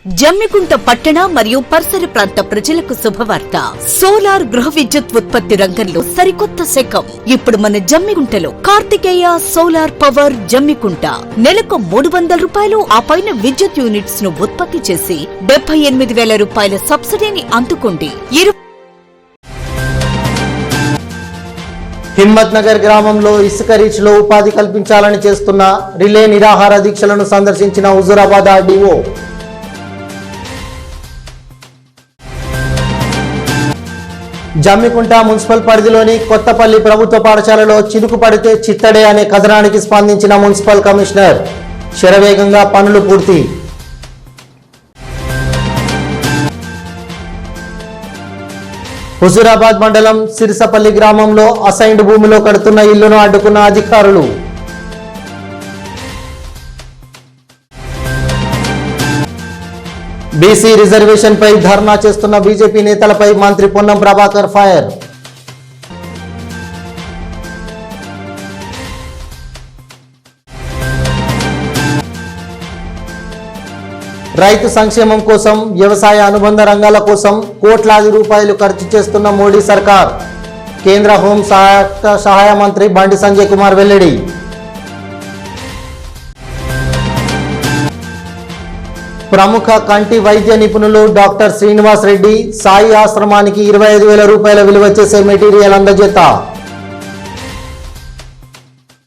జమ్మికుంట పట్టణ మరియు పరిసర ప్రాంత ప్రజలకు శుభవార్త. సోలార్ గృహ విద్యుత్ ఉత్పత్తి రంగంలో సరికొత్త శకం. ఇప్పుడు మన జమ్మికుంటలో కార్తికేయ సోలార్ పవర్ జమ్మికుంట నెలకు 300 రూపాయలు ఆ పైన విద్యుత్ యూనిట్స్ ను ఉత్పత్తి చేసి 78,000 రూపాయల సబ్సిడీని అందుకోండి. హిమ్మత్ నగర్ గ్రామంలో ఇసుక రీచ్ లో ఉపాధి కల్పించాలని చేస్తున్న రిలే నిరాహార దీక్షలను సందర్శించిన హుజూరాబాద్ ఆర్డీఓ. జమ్మికుంట మున్సిపల్ పరిధిలోని కొత్తపల్లి ప్రభుత్వ పాఠశాలలో చినుకు పడితే చిత్తడే అనే కథనానికి స్పందించిన మున్సిపల్ కమిషనర్. శరవేగంగా పనులు పూర్తి. హుజూరాబాద్ మండలం సిరిసపల్లి గ్రామంలో అసైన్డ్ భూమిలో కడుతున్న ఇల్లును అడ్డుకున్న అధికారులు. బీసీ రిజర్వేషన్ పై ధర్నా చేస్తున్న బీజేపీ నేతలపై మంత్రి పొన్నం ప్రభాకర్ ఫైర్. రైతు సంక్షేమం కోసం, వ్యవసాయ అనుబంధ రంగాల కోసం కోట్లాది రూపాయలు ఖర్చు చేస్తున్న మోడీ సర్కార్. కేంద్ర హోం సహాయ మంత్రి బండి సంజయ్ కుమార్ వెల్లడి. ప్రముఖ కంటి వైద్య నిపుణులు డాక్టర్ శ్రీనివాస్ రెడ్డి సాయి ఆశ్రమానికి 25,000 రూపాయల విలువ చేసే మెటీరియల్ అందజేత.